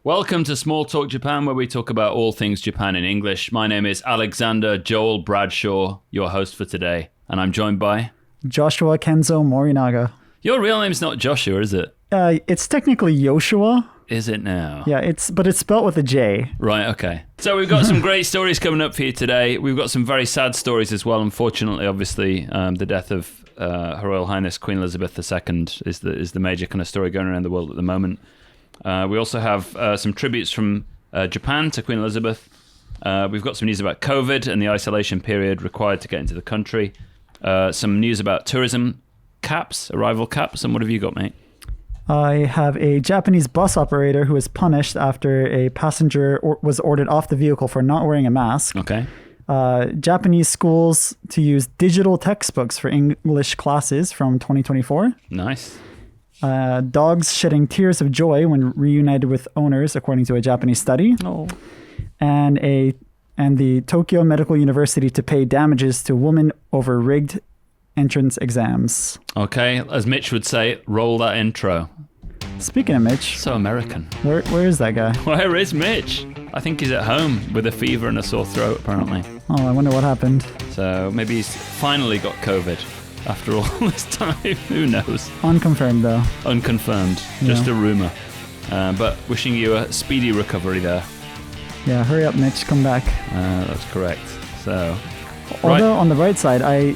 Welcome to Small Talk Japan, where we talk about all things Japan in English. My name is Alexander Joel Bradshaw, your host for today, and I'm joined by... Joshua Kenzo Morinaga. Your real name's not Joshua, is it? It's technically Yoshua. Is it now? Yeah, but it's spelled with a J. Right, okay. So we've got some great stories coming up for you today. We've got some very sad stories as well. Unfortunately, obviously, the death of Her Royal Highness Queen Elizabeth II is the major kind of story going around the world at the moment. We also have some tributes from Japan to Queen Elizabeth. We've got some news about COVID and the isolation period required to get into the country. Some news about tourism caps, arrival caps. And what have you got, mate? I have a Japanese bus operator who was punished after a passenger was ordered off the vehicle for not wearing a mask. Okay. Japanese schools to use digital textbooks for English classes from 2024. Nice. Dogs shedding tears of joy when reunited with owners, according to a Japanese study. Oh. And the Tokyo Medical University to pay damages to woman over rigged entrance exams. Okay, as Mitch would say, roll that intro. Speaking of Mitch, So American. where is that guy? Where is Mitch? I think he's at home with a fever and a sore throat, apparently. Oh, I wonder what happened. So maybe he's finally got COVID after all this time. Who knows? Unconfirmed, though. Unconfirmed. Just a rumor. But wishing you a speedy recovery there. Yeah, hurry up, Mitch. Come back. That's correct. So, although on the right side, I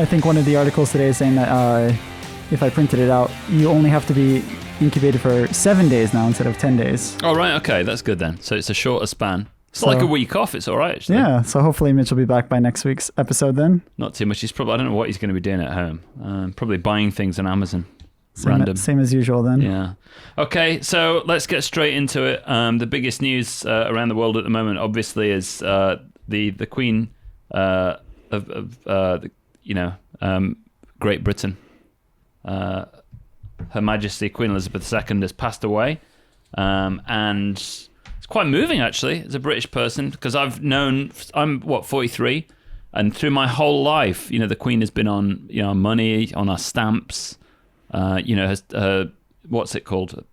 think one of the articles today is saying that if I printed it out, you only have to be incubated for 7 days now instead of 10 days. Oh, right. Okay, that's good then. So it's a shorter span. It's like a week off. It's all right, actually. Yeah, so hopefully Mitch will be back by next week's episode then. Not too much. I don't know what he's going to be doing at home. Probably buying things on Amazon. Random. Same as usual then. Yeah. Okay, so let's get straight into it. The biggest news around the world at the moment, obviously, is the Queen of Great Britain. Her Majesty Queen Elizabeth II has passed away, and it's quite moving actually as a British person, because I'm 43, and through my whole life, the Queen has been on money, on our stamps, what's it called,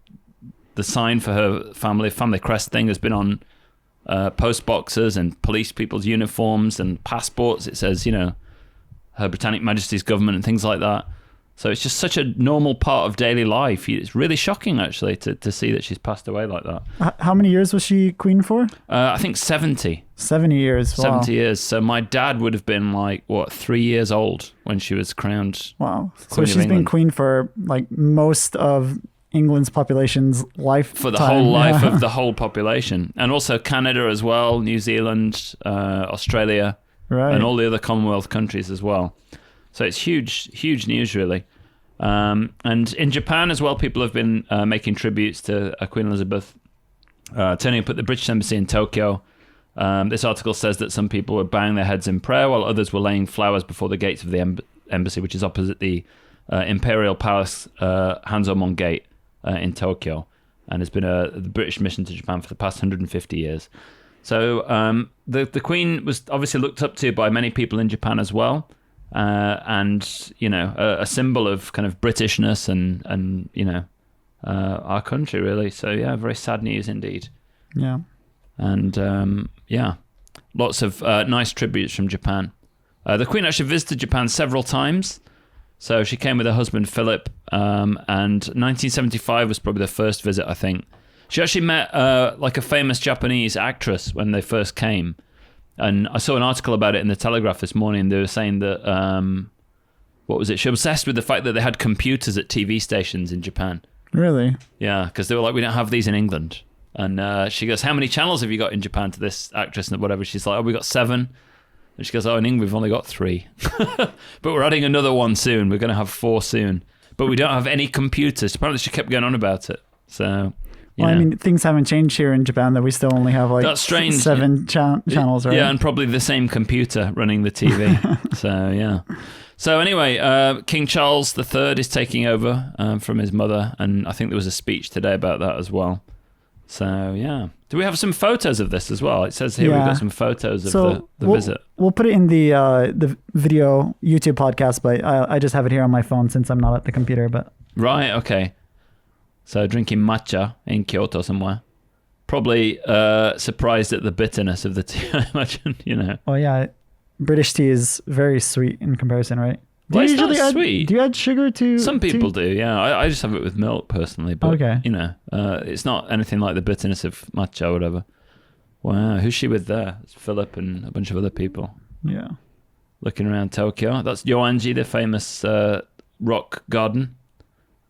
the sign for her family crest thing has been on post boxes and police people's uniforms and passports. It says Her Britannic Majesty's government and things like that. So it's just such a normal part of daily life. It's really shocking, actually, to see that she's passed away like that. How many years was she queen for? I think 70. 70 years. Wow. 70 years. So my dad would have been 3 years old when she was crowned. Wow. So she's been queen for most of England's population's life. For the whole life of the whole population. And also Canada as well, New Zealand, Australia, right, and all the other Commonwealth countries as well. So it's huge news, really. And in Japan as well, people have been making tributes to Queen Elizabeth, turning up at the British Embassy in Tokyo. This article says that some people were bowing their heads in prayer, while others were laying flowers before the gates of the embassy, which is opposite the Imperial Palace Hanzomon Gate in Tokyo, and has been the British mission to Japan for the past 150 years. So the Queen was obviously looked up to by many people in Japan as well. And a symbol of kind of Britishness and our country, really. So yeah, very sad news indeed. Yeah. And lots of nice tributes from Japan. The Queen actually visited Japan several times. So she came with her husband Philip, and 1975 was probably the first visit, I think. She actually met a famous Japanese actress when they first came. And I saw an article about it in the Telegraph this morning. They were saying that, she was obsessed with the fact that they had computers at TV stations in Japan. Really? Yeah, because they were like, we don't have these in England. And she goes, how many channels have you got in Japan, to this actress and whatever? She's like, we got 7. And she goes, in England we've only got 3. But we're adding another one soon. We're going to have 4 soon. But we don't have any computers. Apparently she kept going on about it. So... Well, things haven't changed here in Japan, that we still only have that's strange. 7 channels, right? Yeah, and probably the same computer running the TV. So, yeah. So anyway, King Charles III is taking over from his mother, and I think there was a speech today about that as well. So, yeah. Do we have some photos of this as well? It says here we've got some photos of the visit. We'll put it in the video YouTube podcast, but I just have it here on my phone since I'm not at the computer. But right, okay. So drinking matcha in Kyoto somewhere. Probably surprised at the bitterness of the tea, I imagine, Oh, yeah. British tea is very sweet in comparison, right? Well, it's not sweet. Do you add sugar to Some people tea? do, yeah. I just have it with milk, personally. But, okay. It's not anything like the bitterness of matcha or whatever. Wow, who's she with there? It's Philip and a bunch of other people. Yeah. Looking around Tokyo. That's Yoanji, the famous rock garden.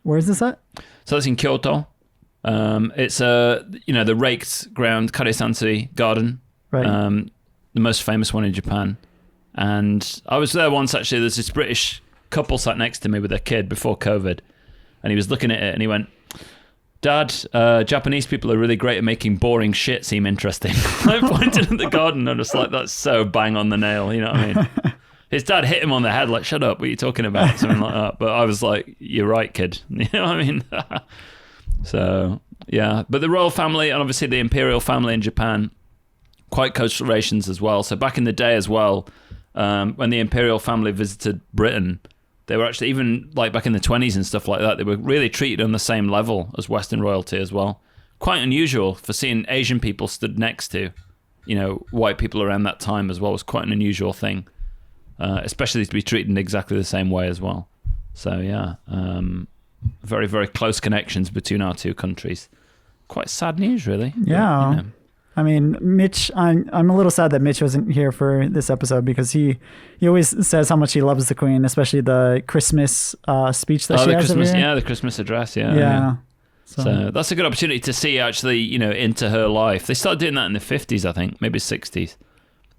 Where is this at? So that's in Kyoto. It's the raked ground Kare-sansui garden. Right. The most famous one in Japan. And I was there once, actually. There's this British couple sat next to me with their kid before COVID. And he was looking at it and he went, Dad, Japanese people are really great at making boring shit seem interesting. I pointed at the garden and I was like, that's so bang on the nail, you know what I mean? His dad hit him on the head like, shut up, what are you talking about? Something like that. But I was like, you're right, kid. You know what I mean? So, yeah. But the royal family and obviously the imperial family in Japan, quite close relations as well. So back in the day as well, when the imperial family visited Britain, they were actually, even like back in the 20s and stuff like that, they were really treated on the same level as Western royalty as well. Quite unusual for seeing Asian people stood next to, white people around that time as well. It was quite an unusual thing, especially to be treated in exactly the same way as well. So yeah, very, very close connections between our two countries. Quite sad news, really. Yeah. But, I mean, Mitch, I'm a little sad that Mitch wasn't here for this episode because he always says how much he loves the Queen, especially the Christmas speech that she has every year. Yeah, the Christmas address, yeah. Yeah. So that's a good opportunity to see actually, into her life. They started doing that in the 50s, I think, maybe 60s,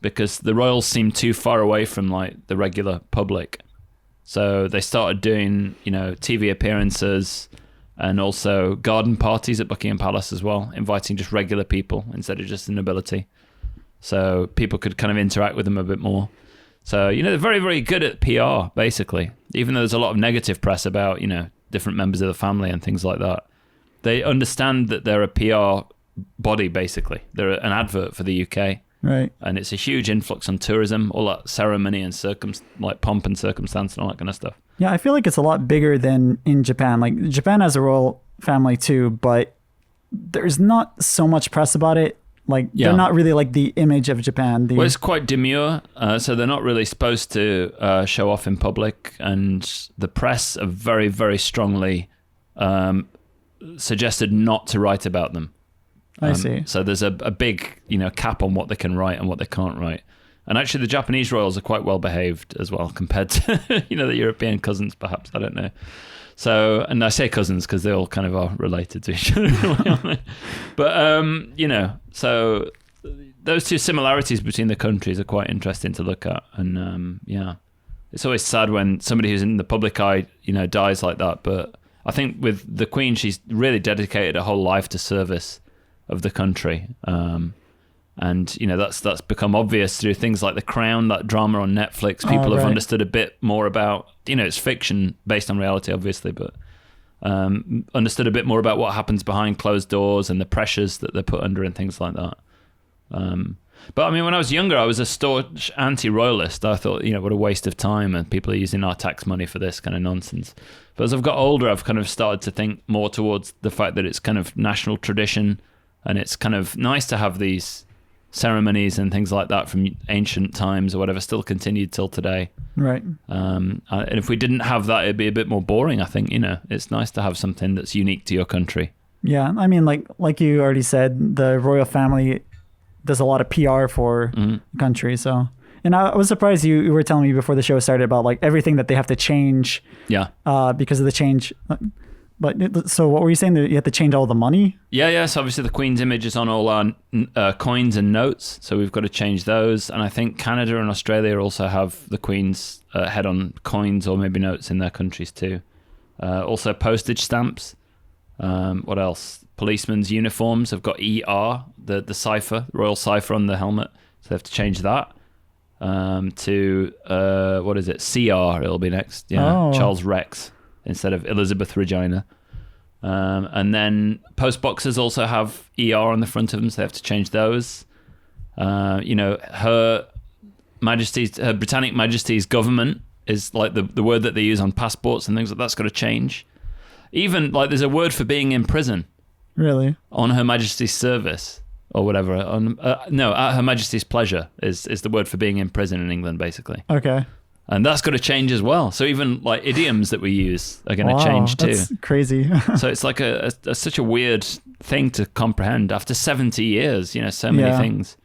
because the royals seemed too far away from like the regular public. So they started doing, TV appearances, and also garden parties at Buckingham Palace as well, inviting just regular people instead of just the nobility. So people could kind of interact with them a bit more. So, they're very, very good at PR, basically. Even though there's a lot of negative press about, different members of the family and things like that. They understand that they're a PR body, basically. They're an advert for the UK. Right. And it's a huge influx on tourism, all that ceremony and like pomp and circumstance and all that kind of stuff. Yeah, I feel like it's a lot bigger than in Japan. Like, Japan has a royal family too, but there's not so much press about it. Like, they're not really like the image of Japan. Well, it's quite demure, so they're not really supposed to show off in public, and the press are very, very strongly suggested not to write about them. I see. So there's a big, cap on what they can write and what they can't write. And actually, the Japanese royals are quite well behaved as well, compared to, the European cousins, perhaps. I don't know. So, and I say cousins because they all kind of are related to each other. But, so those two similarities between the countries are quite interesting to look at. And, it's always sad when somebody who's in the public eye, dies like that. But I think with the Queen, she's really dedicated her whole life to service of the country. And that's become obvious through things like The Crown, that drama on Netflix. People have understood a bit more about, it's fiction based on reality, obviously, but understood a bit more about what happens behind closed doors and the pressures that they're put under and things like that. But I mean, when I was younger, I was a staunch anti-royalist. I thought, what a waste of time, and people are using our tax money for this kind of nonsense. But as I've got older, I've kind of started to think more towards the fact that it's kind of national tradition, and it's kind of nice to have these ceremonies and things like that from ancient times or whatever still continued till today. Right. And if we didn't have that, it'd be a bit more boring, I think. It's nice to have something that's unique to your country. Yeah, I mean, like you already said, the royal family does a lot of PR for the country. So, and I was surprised you were telling me before the show started about like everything that they have to change. Yeah. Because of the change. But so what were you saying? That you have to change all the money? Yeah. So obviously the Queen's image is on all our coins and notes. So we've got to change those. And I think Canada and Australia also have the Queen's head on coins or maybe notes in their countries too. Also postage stamps. What else? Policemen's uniforms have got ER, the cipher, the royal cipher on the helmet. So they have to change that to, what is it? CR it'll be next. Yeah, Charles Rex instead of Elizabeth Regina. And then post boxes also have ER on the front of them, so they have to change those. Her Britannic Majesty's government is like the word that they use on passports and things like that's got to change. Even like there's a word for being in prison. Really? On Her Majesty's service or whatever. No, at Her Majesty's pleasure is the word for being in prison in England, basically. Okay. And that's got to change as well. So even like idioms that we use are going to change too. That's crazy. So it's like such a weird thing to comprehend after 70 years, so many things.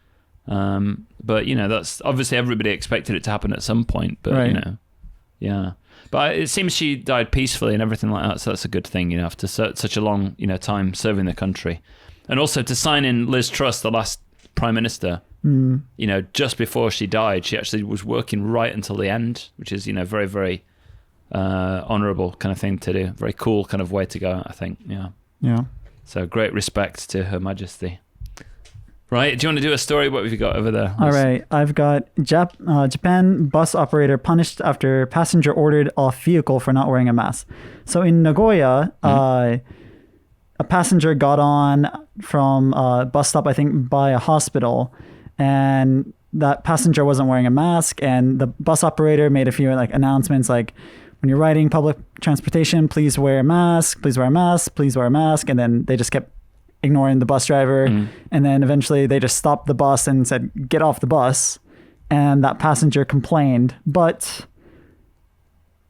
But, that's obviously everybody expected it to happen at some point, but, yeah. But it seems she died peacefully and everything like that. So that's a good thing, after such a long, time serving the country. And also to sign in Liz Truss, the last prime minister, just before she died, she actually was working right until the end, which is, very, very honourable kind of thing to do. Very cool kind of way to go, I think. Yeah. Yeah. So great respect to Her Majesty. Right. Do you want to do a story? What have you got over there? All right. I've got Japan bus operator punished after passenger ordered off vehicle for not wearing a mask. So in Nagoya, a passenger got on from a bus stop, I think, by a hospital, and that passenger wasn't wearing a mask, and the bus operator made a few announcements like, when you're riding public transportation, please wear a mask, please wear a mask, please wear a mask. And then they just kept ignoring the bus driver. And then eventually they just stopped the bus and said, get off the bus. And that passenger complained, but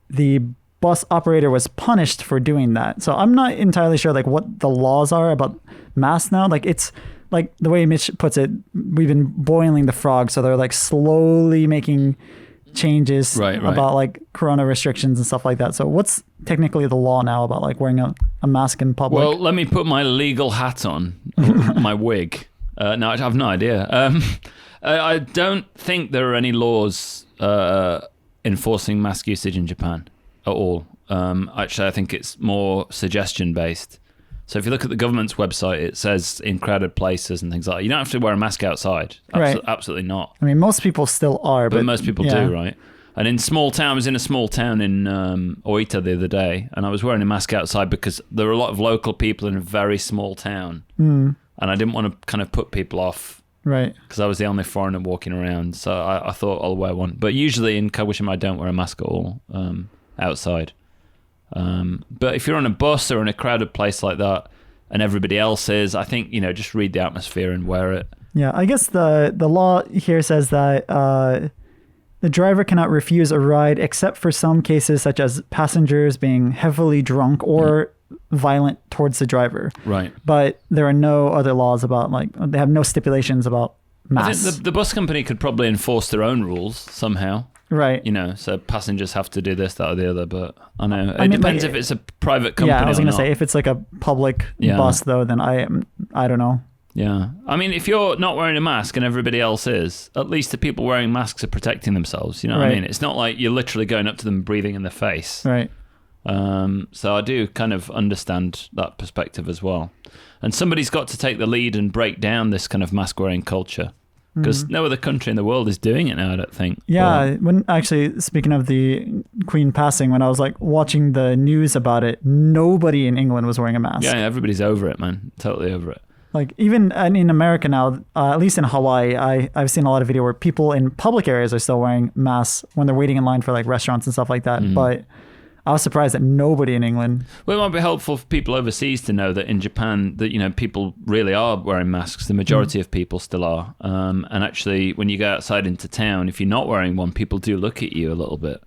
the bus operator was punished for doing that. So I'm not entirely sure what the laws are about masks now. It's like the way Mitch puts it, we've been boiling the frog. So they're slowly making changes about corona restrictions and stuff like that. So what's technically the law now about wearing a mask in public? Well, let me put my legal hat on, my wig. No, I have no idea. I don't think there are any laws enforcing mask usage in Japan at all. Actually, I think it's more suggestion based. So if you look at the government's website, it says in crowded places and things like that, you don't have to wear a mask outside. Absolutely not. I mean, most people still are. But most people do, right? And in small town, I was in a small town in Oita the other day, and I was wearing a mask outside because there were a lot of local people in a very small town. And I didn't want to kind of put people off. Right. Because I was the only foreigner walking around. So I thought I'll wear one. But usually in Kagoshima, I don't wear a mask at all outside. But if you're on a bus or in a crowded place like that and everybody else is, I think, just read the atmosphere and wear it. Yeah, I guess the law here says that the driver cannot refuse a ride except for some cases such as passengers being heavily drunk or violent towards the driver. Right. But there are no other laws about they have no stipulations about masks. I think the bus company could probably enforce their own rules somehow. Right. So passengers have to do this, that, or the other, but I know. It depends if it's a private company. Yeah, I was going to say, if it's a public bus, though, then I don't know. Yeah. I mean, if you're not wearing a mask and everybody else is, at least the people wearing masks are protecting themselves. You know what I mean? It's not like you're literally going up to them and breathing in their face. Right. So I do kind of understand that perspective as well. And somebody's got to take the lead and break down this kind of mask-wearing culture. Because no other country in the world is doing it now, I don't think. Yeah, when actually, speaking of the Queen passing, when I was watching the news about it, nobody in England was wearing a mask. Yeah, everybody's over it, man. Totally over it. Even in America now, at least in Hawaii, I've seen a lot of video where people in public areas are still wearing masks when they're waiting in line for restaurants and stuff like that. But I was surprised that nobody in England. Well, it might be helpful for people overseas to know that in Japan, that people really are wearing masks. The majority of people still are. And actually, when you go outside into town, if you're not wearing one, people do look at you a little bit.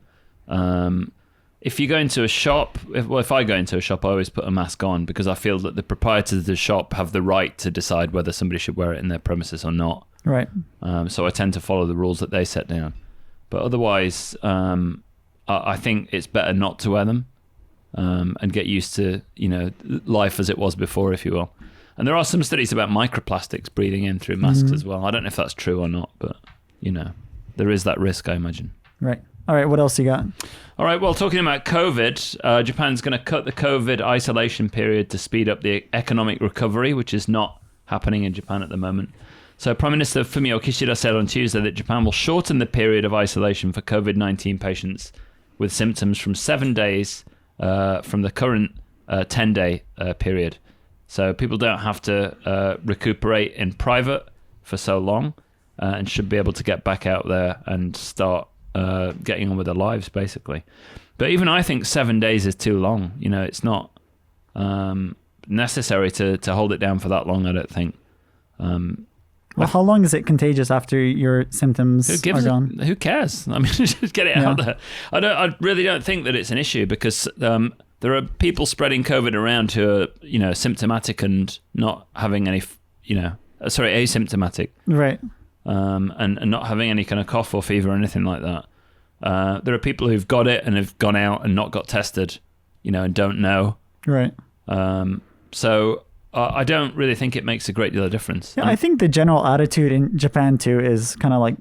If you go into a shop, if I go into a shop, I always put a mask on because I feel that the proprietors of the shop have the right to decide whether somebody should wear it in their premises or not. Right. So I tend to follow the rules that they set down. But otherwise, I think it's better not to wear them and get used to, life as it was before, if you will. And there are some studies about microplastics breathing in through masks as well. I don't know if that's true or not, but, there is that risk, I imagine. Right. All right. What else you got? All right. Well, talking about COVID, Japan's going to cut the COVID isolation period to speed up the economic recovery, which is not happening in Japan at the moment. So Prime Minister Fumio Kishida said on Tuesday that Japan will shorten the period of isolation for COVID-19 patients with symptoms from 7 days from the current 10-day period. So people don't have to recuperate in private for so long and should be able to get back out there and start getting on with their lives, basically. But even I think 7 days is too long. It's not necessary to hold it down for that long, I don't think. Well, how long is it contagious after your symptoms are gone? Who cares? I mean, just get it out there. I really don't think that it's an issue because there are people spreading COVID around who are, symptomatic and not having any, asymptomatic. Right. And not having any kind of cough or fever or anything like that. There are people who've got it and have gone out and not got tested, and don't know. Right. So I don't really think it makes a great deal of difference. Yeah, I think the general attitude in Japan too is kind of like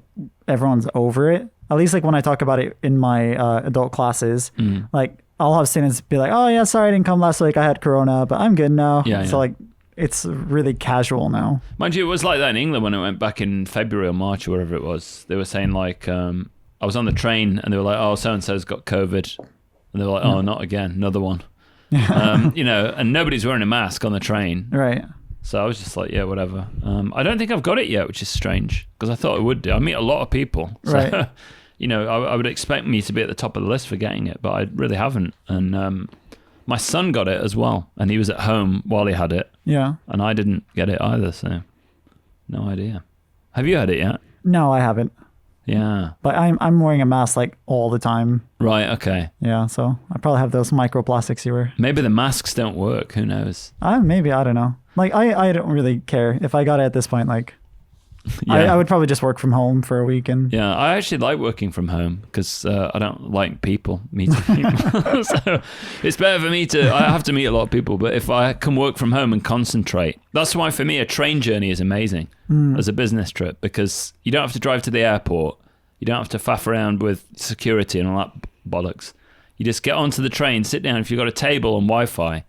everyone's over it. At least like when I talk about it in my adult classes, like I'll have students be like, "Oh yeah, sorry I didn't come last week. I had corona, but I'm good now." Yeah, so like it's really casual now. Mind you, it was like that in England when I went back in February or March or whatever it was. They were saying like, I was on the train and they were like, "Oh, so and so's got COVID," and they were like, "Oh, not again, another one." And nobody's wearing a mask on the train. Right. So I was just like, yeah, whatever. I don't think I've got it yet, which is strange because I thought I would do. I meet a lot of people. So, right. I would expect me to be at the top of the list for getting it, but I really haven't. And my son got it as well, and he was at home while he had it. Yeah. And I didn't get it either, so no idea. Have you had it yet? No, I haven't. Yeah. But I'm wearing a mask like all the time. Right, okay. Yeah, so I probably have those microplastics you wear. Maybe the masks don't work, who knows? Maybe, I don't know. Like I don't really care. If I got it at this point, like I would probably just work from home for a week. And yeah, I actually like working from home because I don't like meeting people. So it's better for me I have to meet a lot of people, but if I can work from home and concentrate, that's why for me a train journey is amazing as a business trip because you don't have to drive to the airport. You don't have to faff around with security and all that bollocks. You just get onto the train, sit down. If you've got a table and Wi-Fi,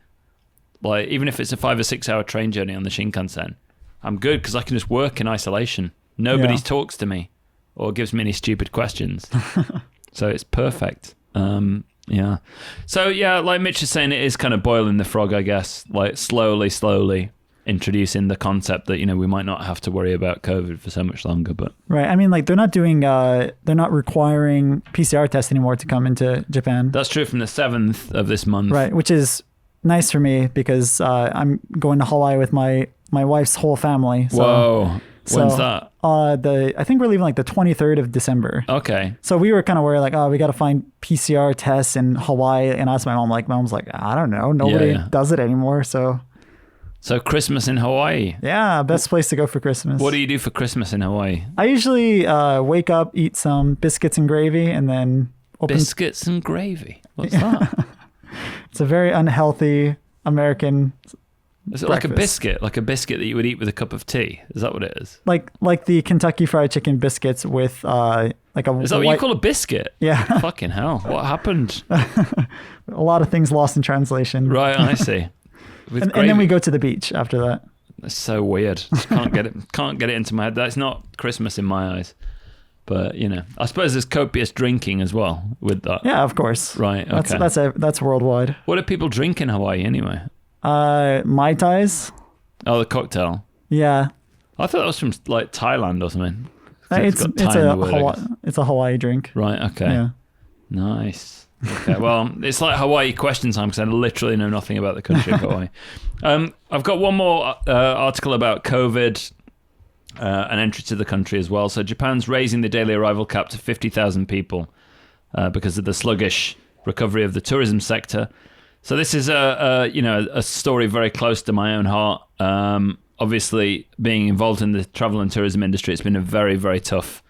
like even if it's a 5 or 6 hour train journey on the Shinkansen, I'm good because I can just work in isolation. Nobody talks to me or gives me any stupid questions. So it's perfect. Yeah. So yeah, like Mitch is saying, it is kind of boiling the frog, I guess, like slowly introducing the concept that, we might not have to worry about COVID for so much longer. But right. I mean, like they're not requiring PCR tests anymore to come into Japan. That's true from the 7th of this month. Right. Which is nice for me because I'm going to Hawaii with my wife's whole family. So, whoa. When's that? I think we're leaving like the 23rd of December. Okay. So we were kind of worried like, we got to find PCR tests in Hawaii. And I asked my mom, mom's like, I don't know. Nobody does it anymore. So Christmas in Hawaii. Yeah, best place to go for Christmas. What do you do for Christmas in Hawaii? I usually wake up, eat some biscuits and gravy, and then Biscuits and gravy? What's that? It's a very unhealthy American Is it breakfast. like a biscuit that you would eat with a cup of tea? Is that what it is? Like the Kentucky Fried Chicken biscuits with like a. Is that what you call a biscuit? Yeah. Fucking hell! What happened? A lot of things lost in translation. Right, I see. And then we go to the beach after that. That's so weird. Just can't get it into my head. That's not Christmas in my eyes. But I suppose there's copious drinking as well with that. Yeah, of course. Right. Okay. That's worldwide. What do people drink in Hawaii anyway? Mai Tais. Oh, the cocktail. Yeah. I thought that was from like Thailand or something. It's a Hawaii drink. Right. Okay. Yeah. Nice. Okay, well, it's like Hawaii question time because I literally know nothing about the country of Hawaii. I've got one more article about COVID and entry to the country as well. So Japan's raising the daily arrival cap to 50,000 people because of the sluggish recovery of the tourism sector. So this is a story very close to my own heart. Obviously, being involved in the travel and tourism industry, it's been a very, very tough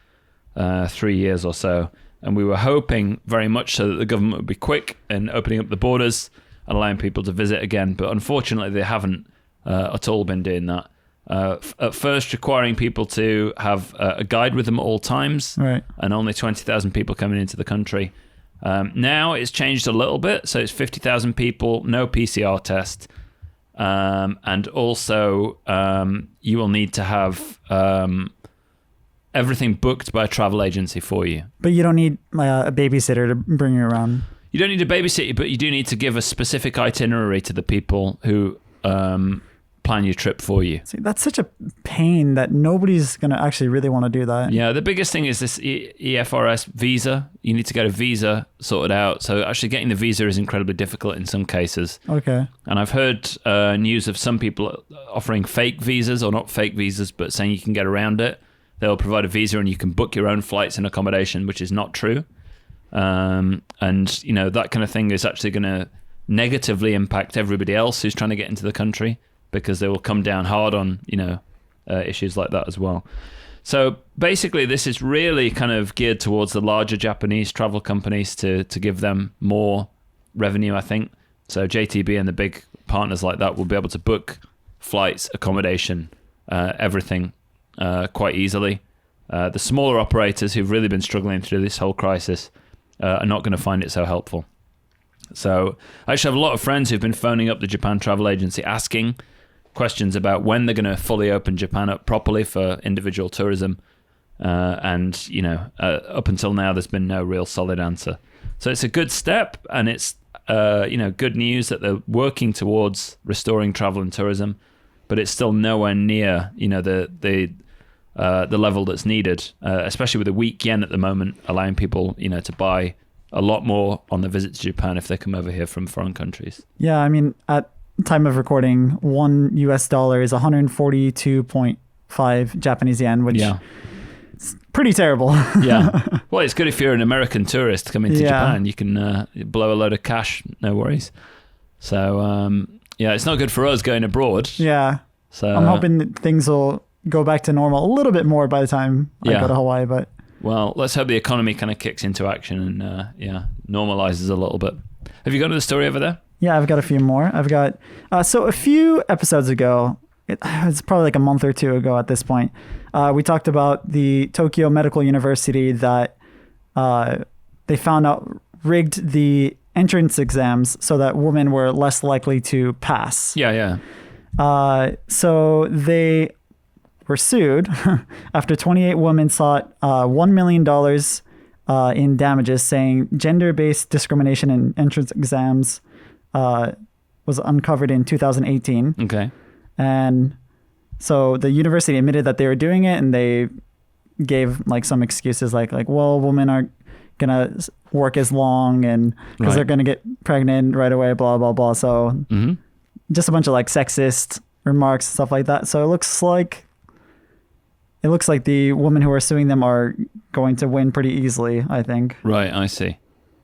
3 years or so. And we were hoping very much so that the government would be quick in opening up the borders and allowing people to visit again. But unfortunately, they haven't at all been doing that. At first, requiring people to have a guide with them at all times, right, and only 20,000 people coming into the country. Now it's changed a little bit. So it's 50,000 people, no PCR test. And also, you will need to have... everything booked by a travel agency for you. But you don't need a babysitter to bring you around. You don't need a babysitter, but you do need to give a specific itinerary to the people who plan your trip for you. See, that's such a pain that nobody's going to actually really want to do that. Yeah, the biggest thing is this EFRS visa. You need to get a visa sorted out. So actually getting the visa is incredibly difficult in some cases. Okay. And I've heard news of some people offering fake visas, or not fake visas, but saying you can get around it. They'll provide a visa and you can book your own flights and accommodation, which is not true. And, that kind of thing is actually going to negatively impact everybody else who's trying to get into the country, because they will come down hard on, issues like that as well. So basically, this is really kind of geared towards the larger Japanese travel companies to give them more revenue, I think. So JTB and the big partners like that will be able to book flights, accommodation, everything quite easily. The smaller operators who've really been struggling through this whole crisis are not going to find it so helpful. So I actually have a lot of friends who've been phoning up the Japan Travel Agency asking questions about when they're going to fully open Japan up properly for individual tourism. Up until now, there's been no real solid answer. So it's a good step, and it's good news that they're working towards restoring travel and tourism, but it's still nowhere near the level that's needed, especially with the weak yen at the moment, allowing people to buy a lot more on the visit to Japan if they come over here from foreign countries. Yeah, I mean, at time of recording, $1 is 142.5 Japanese yen, which is pretty terrible. Yeah. Well, it's good if you're an American tourist coming to Japan. You can blow a load of cash, no worries. So, it's not good for us going abroad. Yeah. So I'm hoping that things will go back to normal a little bit more by the time I go to Hawaii, but... Well, let's hope the economy kind of kicks into action and, normalizes a little bit. Have you got another story over there? Yeah, I've got a few more. I've got... so a few episodes ago, it's probably like a month or two ago at this point, we talked about the Tokyo Medical University that they found out rigged the entrance exams so that women were less likely to pass. Yeah. So they were sued after 28 women sought $1 million in damages, saying gender-based discrimination in entrance exams was uncovered in 2018. Okay. And so the university admitted that they were doing it, and they gave like some excuses like well, women aren't gonna work as long, and because they're gonna get pregnant right away, blah blah blah. So just a bunch of like sexist remarks, stuff like that. So it looks like the women who are suing them are going to win pretty easily, I think. Right, I see.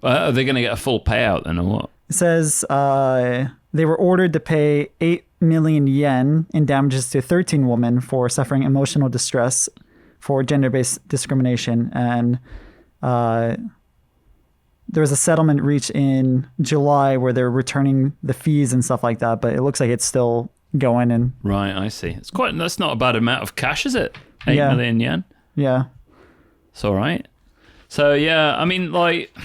Are they going to get a full payout then, or what? It says they were ordered to pay 8 million yen in damages to 13 women for suffering emotional distress for gender-based discrimination. And there was a settlement reached in July where they're returning the fees and stuff like that, but it looks like it's still going. And right, I see. That's not a bad amount of cash, is it? 8 million yen? Yeah. It's all right. So, I mean, like,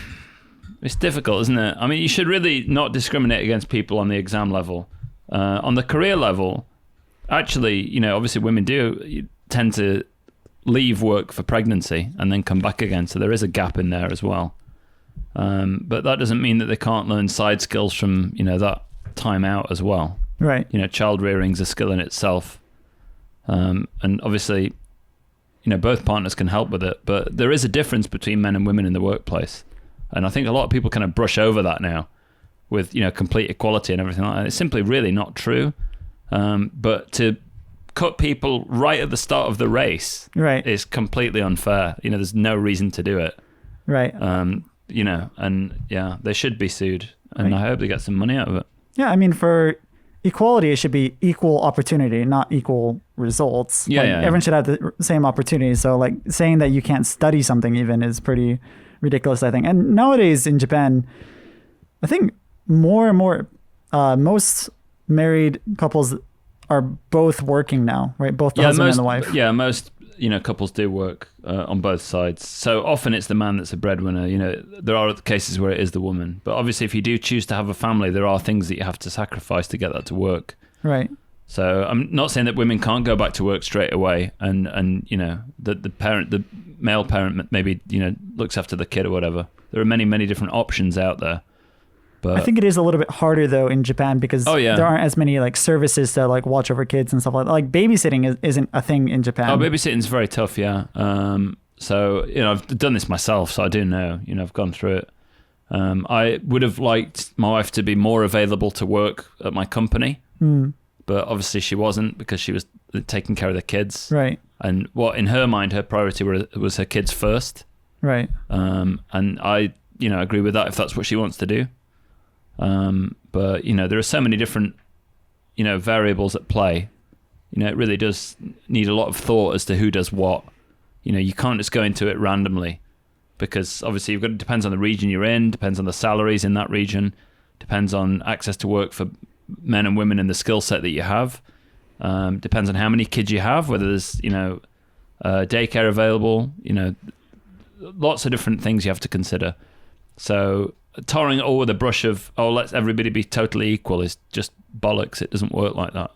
it's difficult, isn't it? I mean, you should really not discriminate against people on the exam level. On the career level, actually, obviously women do tend to leave work for pregnancy and then come back again. So there is a gap in there as well. But that doesn't mean that they can't learn side skills from, that time out as well. Right. Child rearing's a skill in itself. And obviously, both partners can help with it, but there is a difference between men and women in the workplace. And I think a lot of people kind of brush over that now with, complete equality and everything like that. It's simply really not true. But to cut people right at the start of the race is completely unfair. There's no reason to do it. Right. They should be sued. And I hope they get some money out of it. Yeah, I mean, for equality, it should be equal opportunity, not equal results. Everyone should have the same opportunity. So like saying that you can't study something even is pretty ridiculous, I think. And nowadays in Japan, I think more and more, most married couples are both working now, right? Both the husband and the wife. Yeah, most couples do work on both sides. So often it's the man that's a breadwinner. There are cases where it is the woman. But obviously if you do choose to have a family, there are things that you have to sacrifice to get that to work. Right. So I'm not saying that women can't go back to work straight away and the male parent maybe, looks after the kid or whatever. There are many, many different options out there. But I think it is a little bit harder though in Japan because there aren't as many like services to like watch over kids and stuff like that. Like babysitting isn't a thing in Japan. Oh, babysitting's very tough, yeah. So, I've done this myself, so I do know, I've gone through it. I would have liked my wife to be more available to work at my company, but obviously she wasn't because she was taking care of the kids. Right. And what in her mind, her priority was her kids first. Right. And I, agree with that if that's what she wants to do. But, there are so many different, variables at play. It really does need a lot of thought as to who does what. You can't just go into it randomly because obviously it depends on the region you're in, depends on the salaries in that region, depends on access to work for men and women and the skill set that you have. Depends on how many kids you have, whether there's, daycare available, lots of different things you have to consider. So tarring it all with a brush of, let's everybody be totally equal is just bollocks. It doesn't work like that.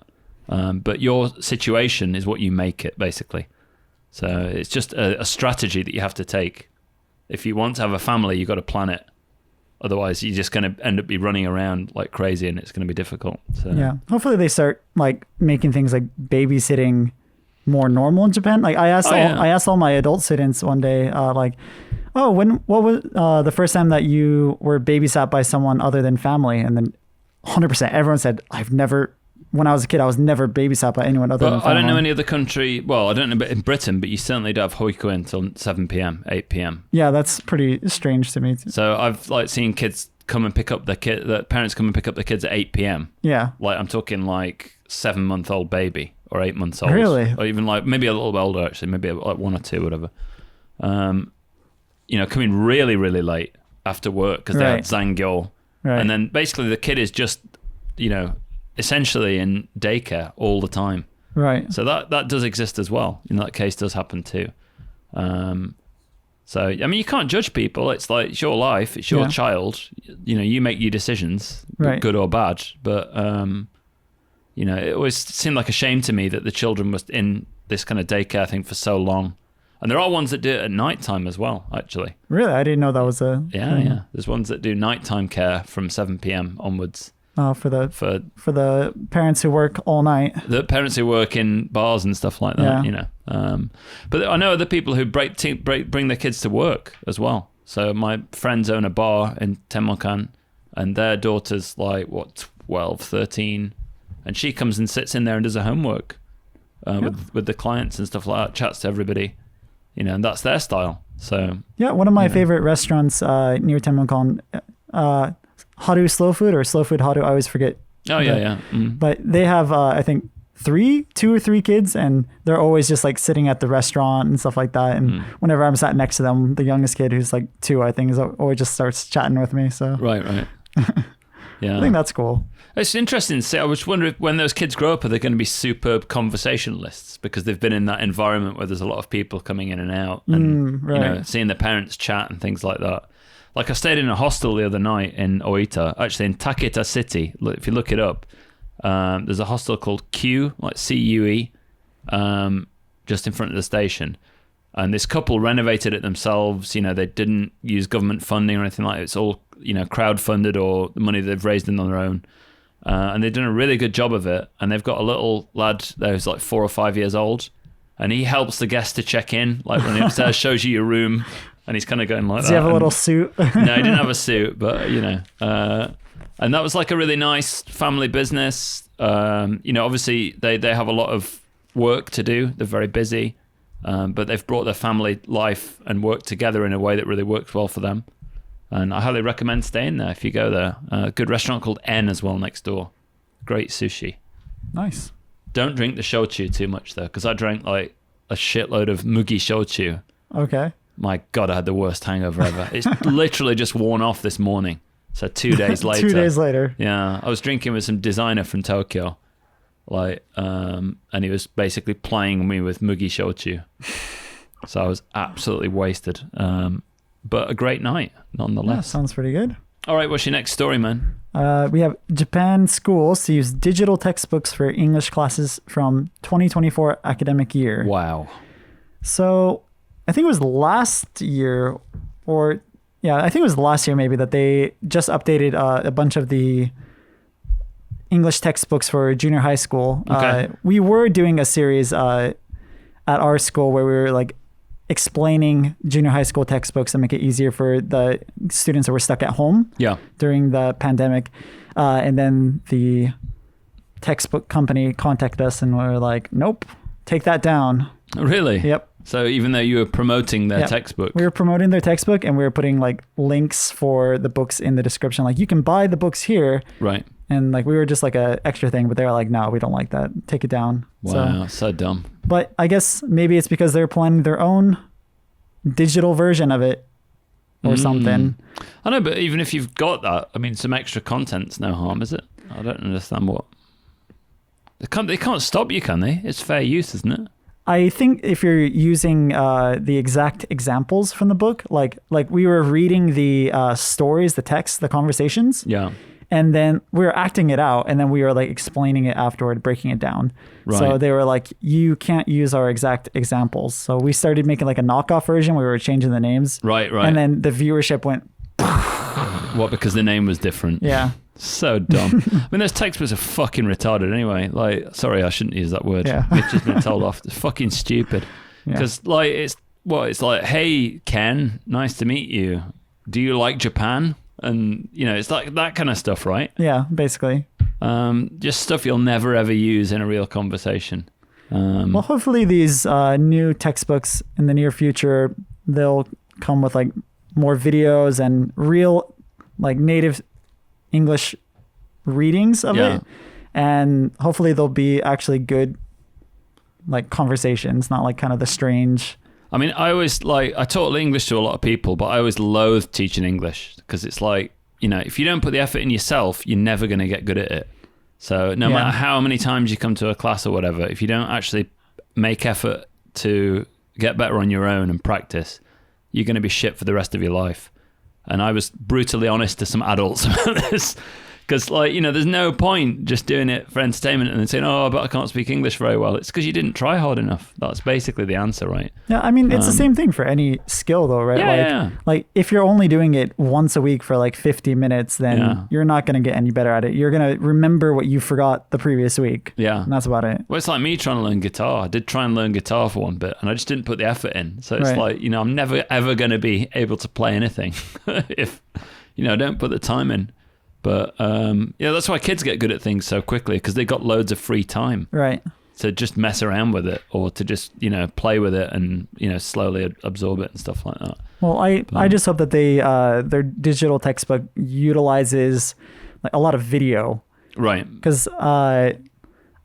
But your situation is what you make it, basically. So it's just a strategy that you have to take. If you want to have a family, you've got to plan it. Otherwise, you're just going to end up be running around like crazy and it's going to be difficult. So. Yeah. Hopefully they start like making things like babysitting more normal in Japan. Like I asked all my adult students one day, what was the first time that you were babysat by someone other than family? And then 100% everyone said, when I was a kid, I was never babysat by anyone other than family. I don't know any other country. Well, I don't know in Britain, but you certainly do have hoikuen until 7 p.m., 8 p.m. Yeah, that's pretty strange to me. So I've seen kids come and pick up the parents come and pick up their kids at 8 p.m. Yeah. I'm talking 7-month-old baby or 8 months old. Really? Or even maybe a little bit older actually, maybe 1 or 2, whatever. Coming really, really late after work because they had zangyo. Right. And then basically the kid is just, essentially in daycare all the time. Right. So that does exist as well. That case does happen too. So, you can't judge people. It's it's your life. It's your child. You make your decisions, good or bad. But, it always seemed like a shame to me that the children was in this kind of daycare thing for so long. And there are ones that do it at nighttime as well, actually. Really? I didn't know that was a... Yeah. There's ones that do nighttime care from 7 p.m. onwards. For the parents who work all night. The parents who work in bars and stuff like that, But I know other people who bring their kids to work as well. So my friends own a bar in Tenmokan, and their daughter's 12, 13, and she comes and sits in there and does her homework with the clients and stuff like that, chats to everybody, and that's their style. So one of my favorite restaurants near Tenmokan, Haru Slow Food or Slow Food Haru, I always forget. Oh, yeah. Mm. But they have, I think, 2 or 3 kids, and they're always just sitting at the restaurant and stuff like that. And whenever I'm sat next to them, the youngest kid, who's 2, I think, always just starts chatting with me. So Right. Yeah. I think that's cool. It's interesting to see. I was wondering if when those kids grow up, are they going to be superb conversationalists because they've been in that environment where there's a lot of people coming in and out and seeing their parents chat and things like that. I stayed in a hostel the other night in Oita, actually in Taketa City. If you look it up, there's a hostel called Q, CUE, just in front of the station. And this couple renovated it themselves. They didn't use government funding or anything like that. It's all, crowdfunded or the money they've raised on their own. And they've done a really good job of it. And they've got a little lad there who's 4 or 5 years old. And he helps the guests to check in. When he upstairs shows you your room. And he's kind of going like that. Does he have a little suit? No, he didn't have a suit, but, and that was a really nice family business. Obviously they have a lot of work to do. They're very busy, but they've brought their family life and work together in a way that really works well for them. And I highly recommend staying there if you go there. A good restaurant called N as well next door. Great sushi. Nice. Don't drink the shochu too much though, because I drank a shitload of mugi shochu. Okay. My God, I had the worst hangover ever. It's literally just worn off this morning. So 2 days later. 2 days later. Yeah. I was drinking with some designer from Tokyo. And he was basically playing me with mugi shochu. So I was absolutely wasted. But a great night, nonetheless. Yeah, sounds pretty good. All right, what's your next story, man? We have Japan schools to use digital textbooks for English classes from 2024 academic year. Wow. So I think it was last year or yeah, I think it was last year maybe that they just updated a bunch of the English textbooks for junior high school. Okay. We were doing a series at our school where we were like explaining junior high school textbooks to make it easier for the students that were stuck at home during the pandemic. And then the textbook company contacted us and we were like, nope, take that down. Really? Yep. So even though you were promoting their textbook? We were promoting their textbook and we were putting like links for the books in the description. Like you can buy the books here. Right. And like we were just like a extra thing, but they were like, no, we don't like that. Take it down. Wow, so dumb. But I guess maybe it's because they're planning their own digital version of it or something. I know, but even if you've got that, I mean, some extra content's no harm, is it? I don't understand what... They can't stop you, can they? It's fair use, isn't it? I think if you're using the exact examples from the book, like we were reading the stories, the text, the conversations. Yeah. And then we were acting it out, and then we were like explaining it afterward, breaking it down. Right. So they were like, you can't use our exact examples. So we started making like a knockoff version where we were changing the names. Right. And then the viewership went... What, because the name was different? Yeah. So dumb. I mean, those textbooks are fucking retarded anyway. Like, sorry, I shouldn't use that word. Yeah. It's just been told off. It's fucking stupid. Because like, it's like, hey, Ken, nice to meet you. Do you like Japan? And, you know, it's like that kind of stuff, right? Yeah, basically. Just stuff you'll never, ever use in a real conversation. Well, hopefully these new textbooks in the near future, they'll come with like more videos and real like native English readings of it. And hopefully they'll be actually good like conversations, not like kind of the strange... I mean, I taught English to a lot of people, but I always loathed teaching English because it's like, you know, if you don't put the effort in yourself, you're never going to get good at it. So no matter how many times you come to a class or whatever, if you don't actually make effort to get better on your own and practice, you're going to be shit for the rest of your life. And I was brutally honest to some adults about this. Because, like, you know, there's no point just doing it for entertainment and then saying, oh, but I can't speak English very well. It's because you didn't try hard enough. That's basically the answer, right? Yeah, I mean, it's the same thing for any skill, though, right? Yeah, like if you're only doing it once a week for like 50 minutes, then you're not going to get any better at it. You're going to remember what you forgot the previous week. Yeah. And that's about it. Well, it's like me trying to learn guitar. I did try and learn guitar for one bit, and I just didn't put the effort in. So it's like, you know, I'm never, ever going to be able to play anything if, you know, I don't put the time in. But yeah, that's why kids get good at things so quickly, because they got loads of free time. Right. To just mess around with it, or to just, you know, play with it and, you know, slowly absorb it and stuff like that. Well, I just hope that they their digital textbook utilizes like a lot of video. Right. Because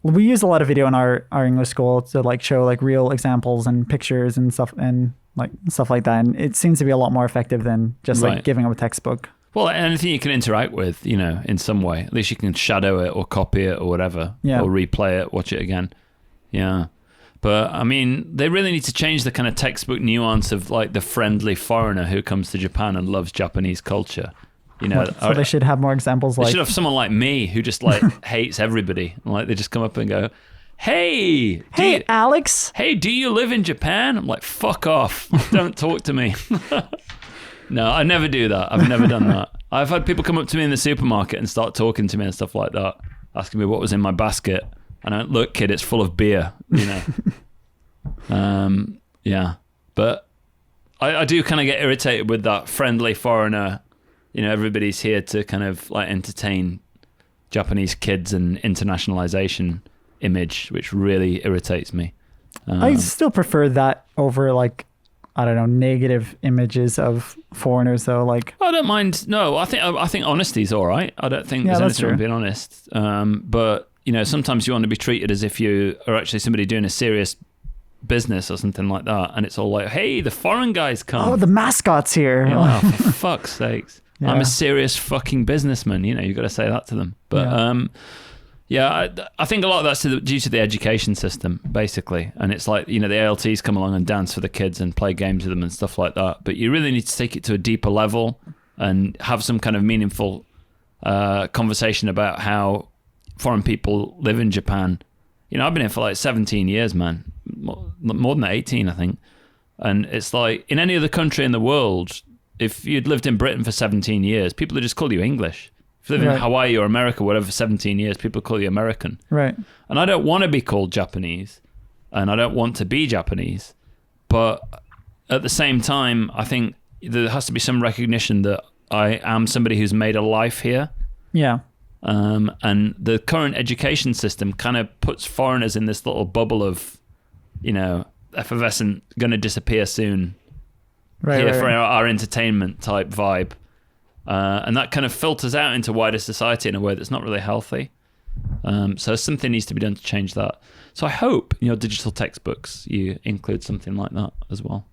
we use a lot of video in our English school to like show like real examples and pictures and stuff like that. And it seems to be a lot more effective than just like giving them a textbook. Well, anything you can interact with, you know, in some way. At least you can shadow it or copy it or whatever. Yeah. Or replay it, watch it again. Yeah. But, I mean, they really need to change the kind of textbook nuance of, like, the friendly foreigner who comes to Japan and loves Japanese culture. You know, so they should have more examples like... They should have someone like me who just, like, hates everybody. Like, they just come up and go, Hey, Alex. Hey, do you live in Japan? I'm like, fuck off. Don't talk to me. No, I never do that. I've never done that. I've had people come up to me in the supermarket and start talking to me and stuff like that, asking me what was in my basket. And I went, look, kid, it's full of beer, you know. Yeah. But I do kind of get irritated with that friendly foreigner, you know, everybody's here to kind of like entertain Japanese kids and internationalization image, which really irritates me. I still prefer that over like, I don't know, negative images of foreigners though. Like, I don't mind. No, I think honesty's all right. I don't think there's anything wrong being honest. But you know, sometimes you want to be treated as if you are actually somebody doing a serious business or something like that, and it's all like, hey, the foreign guys come. Oh, the mascot's here. You know, oh, for fuck's sakes. Yeah. I'm a serious fucking businessman. You know, you've got to say that to them. But yeah, I think a lot of that's due to the education system, basically. And it's like, you know, the ALTs come along and dance for the kids and play games with them and stuff like that. But you really need to take it to a deeper level and have some kind of meaningful conversation about how foreign people live in Japan. You know, I've been here for like 17 years, man. More than 18, I think. And it's like, in any other country in the world, if you'd lived in Britain for 17 years, people would just call you English. If you live in Hawaii or America, whatever, for 17 years, people call you American. Right. And I don't want to be called Japanese, and I don't want to be Japanese. But at the same time, I think there has to be some recognition that I am somebody who's made a life here. Yeah. And the current education system kind of puts foreigners in this little bubble of, effervescent, going to disappear soon. Right. For our entertainment type vibe. And that kind of filters out into wider society in a way that's not really healthy. So something needs to be done to change that. So I hope in your digital textbooks you include something like that as well.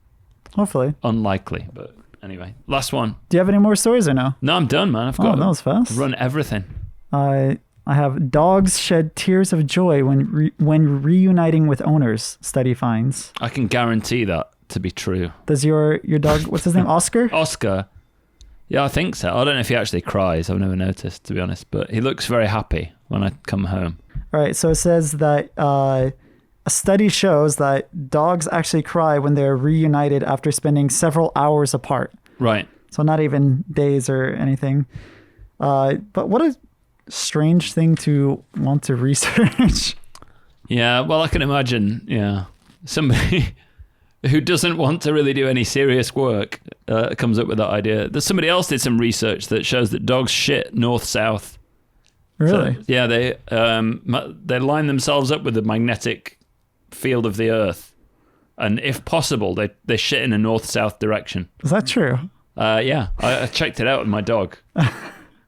Hopefully. Unlikely, but anyway. Last one. Do you have any more stories or no? No, I'm done, man. I've got that was fast. Run everything. I have dogs shed tears of joy when reuniting with owners, study finds. I can guarantee that to be true. Does your dog, what's his name, Oscar? Oscar. Yeah, I think so. I don't know if he actually cries. I've never noticed, to be honest. But he looks very happy when I come home. All right. So it says that a study shows that dogs actually cry when they're reunited after spending several hours apart. Right. So not even days or anything. But what a strange thing to want to research. Yeah, well, I can imagine, somebody who doesn't want to really do any serious work comes up with that idea. There's somebody else did some research that shows that dogs shit north-south. Really? So, yeah, they line themselves up with the magnetic field of the Earth. And if possible, they shit in a north-south direction. Is that true? Yeah, I checked it out with my dog.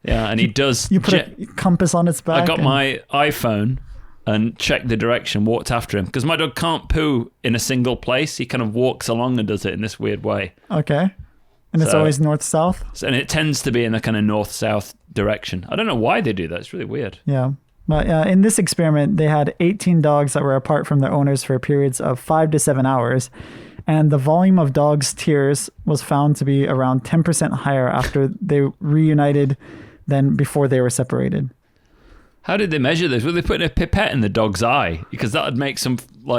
Yeah, and he does. You put a compass on its back? I got my iPhone and checked the direction, walked after him. Because my dog can't poo in a single place. He kind of walks along and does it in this weird way. Okay. And it's always north-south? And it tends to be in the kind of north-south direction. I don't know why they do that. It's really weird. Yeah. But in this experiment, they had 18 dogs that were apart from their owners for periods of 5 to 7 hours. And the volume of dogs' tears was found to be around 10% higher after they reunited than before they were separated. How did they measure this? Were they putting a pipette in the dog's eye? Because that would make some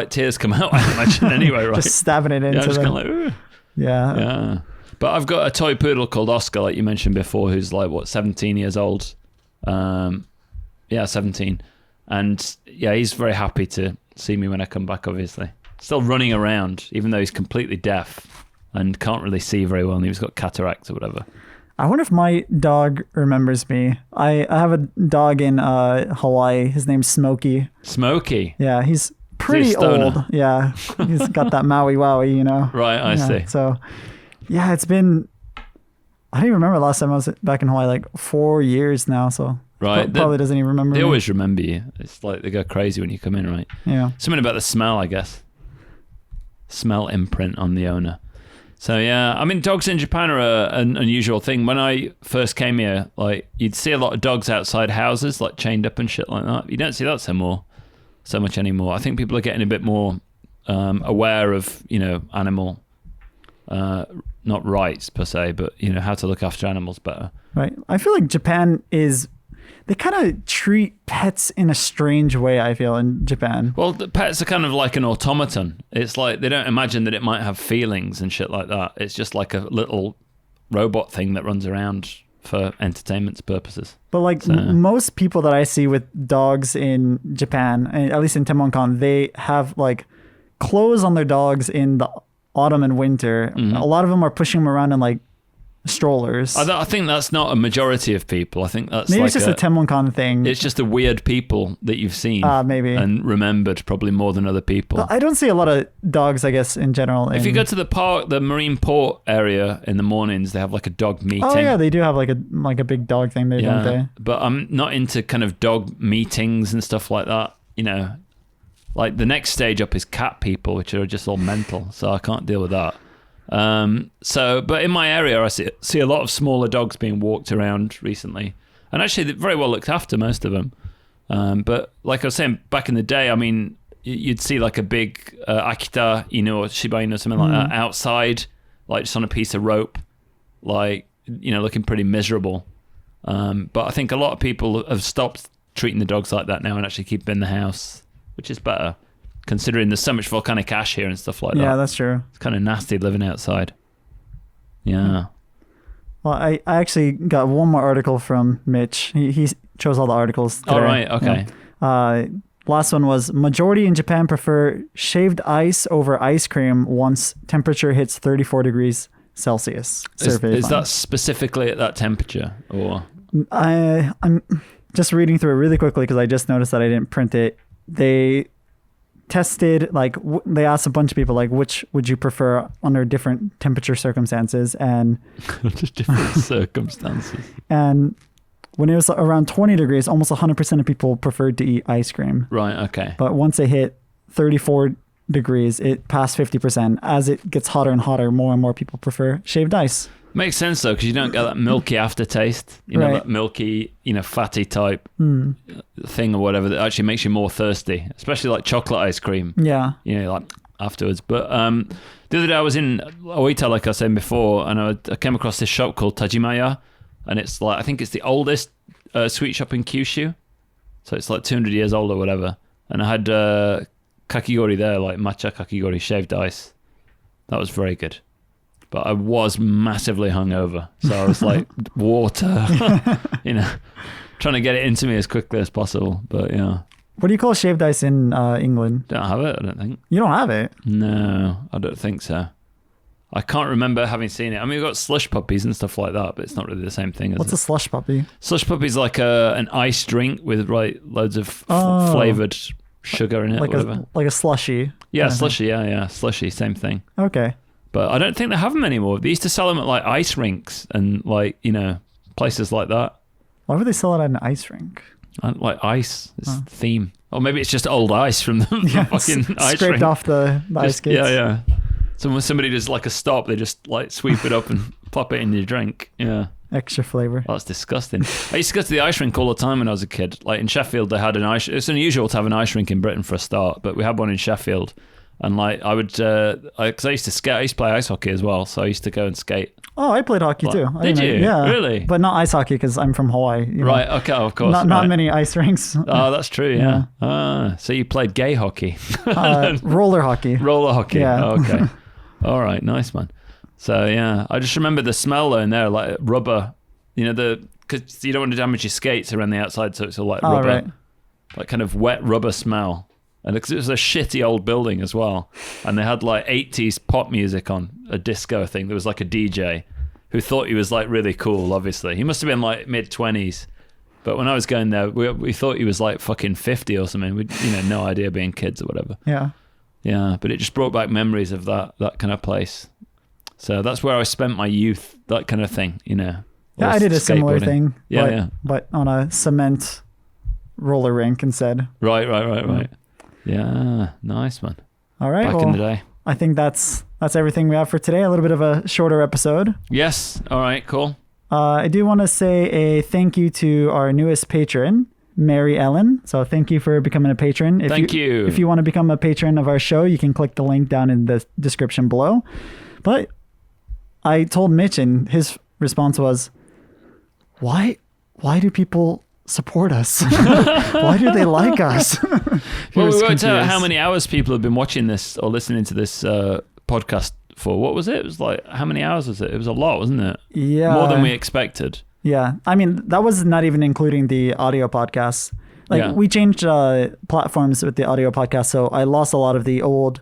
tears come out, I imagine, anyway, right? Just stabbing it into just kind of like, ooh. Yeah. But I've got a toy poodle called Oscar, like you mentioned before, who's 17 years old. 17. And he's very happy to see me when I come back, obviously. Still running around, even though he's completely deaf and can't really see very well, and he's got cataracts or whatever. I wonder if my dog remembers me. I have a dog in Hawaii. His name's Smokey. Smokey? Yeah, he's pretty old. Yeah, he's got that Maui Wowie, Right, I see. So, yeah, it's been... I don't even remember the last time I was back in Hawaii, 4 years now, so... Right. Probably doesn't even remember They me. always remember you. It's like they go crazy when you come in, right? Yeah. Something about the smell, I guess. Smell imprint on the owner. So, yeah. I mean, dogs in Japan are an unusual thing. When I first came here, you'd see a lot of dogs outside houses, chained up and shit like that. You don't see that so much anymore. I think people are getting a bit more aware of, animal, not rights per se, but, how to look after animals better. Right. I feel like Japan is... They kind of treat pets in a strange way, I feel, in Japan. Well, the pets are kind of like an automaton. It's like they don't imagine that it might have feelings and shit like that. It's just like a little robot thing that runs around for entertainment purposes. But most people that I see with dogs in Japan, at least in Temonkan, they have clothes on their dogs in the autumn and winter. Mm-hmm. A lot of them are pushing them around in strollers. I think that's not a majority of people. I think that's maybe it's just a Temonkan thing. It's just the weird people that you've seen, maybe, and remembered probably more than other people. I don't see a lot of dogs, I guess, in general. If you go to the park, the marine port area in the mornings, they have a dog meeting. Oh yeah, they do have a big dog thing there, don't they? But I'm not into kind of dog meetings and stuff like that. The next stage up is cat people, which are just all mental. So I can't deal with that. But in my area, I see a lot of smaller dogs being walked around recently, and actually they're very well looked after, most of them. But like I was saying, back in the day, I mean, you'd see a big Akita Inu or Shiba Inu, something like that, outside, just on a piece of rope, looking pretty miserable. But I think a lot of people have stopped treating the dogs like that now and actually keep them in the house, which is better. Considering there's so much volcanic ash here and stuff like that. Yeah, that's true. It's kind of nasty living outside. Yeah. Well, I actually got one more article from Mitch. He chose all the articles today. All right, okay. Yeah. Last one was, majority in Japan prefer shaved ice over ice cream once temperature hits 34 degrees Celsius. Is that specifically at that temperature? Or I'm just reading through it really quickly because I just noticed that I didn't print it. They tested, like, they asked a bunch of people, like, which would you prefer under different temperature circumstances, and different circumstances. And when it was around 20 degrees, almost 100% of people preferred to eat ice cream. Right, okay. But once it hit 34 degrees, it passed 50%. As it gets hotter and hotter, more and more people prefer shaved ice. Makes sense, though, because you don't get that milky aftertaste. You know, that milky, fatty type thing or whatever that actually makes you more thirsty, especially like chocolate ice cream. Yeah. Like afterwards. But the other day I was in Oita, like I was saying before, and I came across this shop called Tajimaya, and it's like, I think it's the oldest sweet shop in Kyushu. So it's like 200 years old or whatever. And I had kakigori there, like matcha kakigori, shaved ice. That was very good. But I was massively hungover. So I was like, water, trying to get it into me as quickly as possible. But yeah. What do you call shaved ice in England? Don't have it, I don't think. You don't have it? No, I don't think so. I can't remember having seen it. I mean, we've got slush puppies and stuff like that, but it's not really the same thing. What's a slush puppy? Slush puppy is like an ice drink with loads of flavored sugar in it. Like a slushy. Yeah, slushy. Yeah, slushy. Same thing. Okay. But I don't think they have them anymore. They used to sell them at like ice rinks and like, places like that. Why would they sell it at an ice rink? Like ice. It's the theme. Or maybe it's just old ice from the fucking ice scraped rink. Off the ice skates. Yeah. So when somebody does like a stop, they just like sweep it up and pop it in your drink. Yeah. Extra flavor. That's disgusting. I used to go to the ice rink all the time when I was a kid. Like in Sheffield, they had an ice. It's unusual to have an ice rink in Britain for a start, but we had one in Sheffield. And like I would, because I used to skate. I used to play ice hockey as well, so I used to go and skate. Oh, I played hockey too. Did you? Yeah, really? But not ice hockey because I'm from Hawaii. Right. Okay. Of course. Not many ice rinks. Oh, that's true. Yeah. So you played gay hockey? Roller hockey. Roller hockey. Yeah. Oh, okay. All right. Nice, man. So yeah, I just remember the smell though in there, like rubber. Because you don't want to damage your skates around the outside, so it's all like rubber, right. like kind of wet rubber smell. And because it was a shitty old building as well, and they had like 80s pop music on, a disco thing. There was like a DJ who thought he was like really cool. Obviously, he must have been like mid-20s, but when I was going there, we thought he was like fucking 50 or something. We no idea, being kids or whatever. Yeah. But it just brought back memories of that kind of place. So that's where I spent my youth. That kind of thing, Yeah, I did a similar thing. But on a cement roller rink instead. Right. Yeah, nice, man. All right. Back in the day. I think that's everything we have for today. A little bit of a shorter episode. Yes. All right, cool. I do want to say a thank you to our newest patron, Mary Ellen. So thank you for becoming a patron. Thank you. If you want to become a patron of our show, you can click the link down in the description below. But I told Mitch, and his response was, why do people support us? Why do they like us? Well, we worked out how many hours people have been watching this or listening to this podcast for. What was it? It was like, how many hours was it? It was a lot, wasn't it? Yeah. More than we expected. Yeah. I mean, that was not even including the audio podcasts. We changed platforms with the audio podcast, so I lost a lot of the old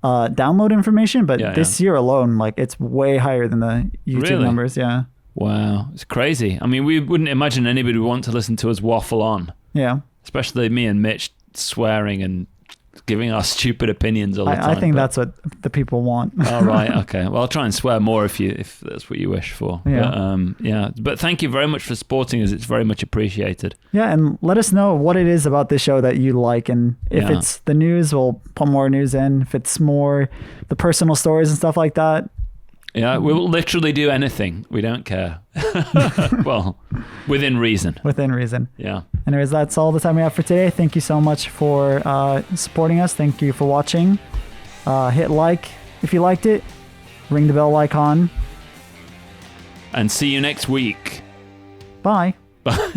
download information, but this year alone, like, it's way higher than the YouTube numbers. Yeah. Wow, it's crazy. I mean, we wouldn't imagine anybody would want to listen to us waffle on. Yeah. Especially me and Mitch swearing and giving our stupid opinions all the time. I think that's what the people want. Oh, right. Okay. Well, I'll try and swear more if that's what you wish for. Yeah. But thank you very much for supporting us. It's very much appreciated. Yeah, and let us know what it is about this show that you like, and if it's the news, we'll put more news in. If it's more the personal stories and stuff like that. Yeah, we will literally do anything. We don't care. Well, within reason. Within reason. Yeah. Anyways, that's all the time we have for today. Thank you so much for supporting us. Thank you for watching. Hit like if you liked it. Ring the bell icon. And see you next week. Bye. Bye.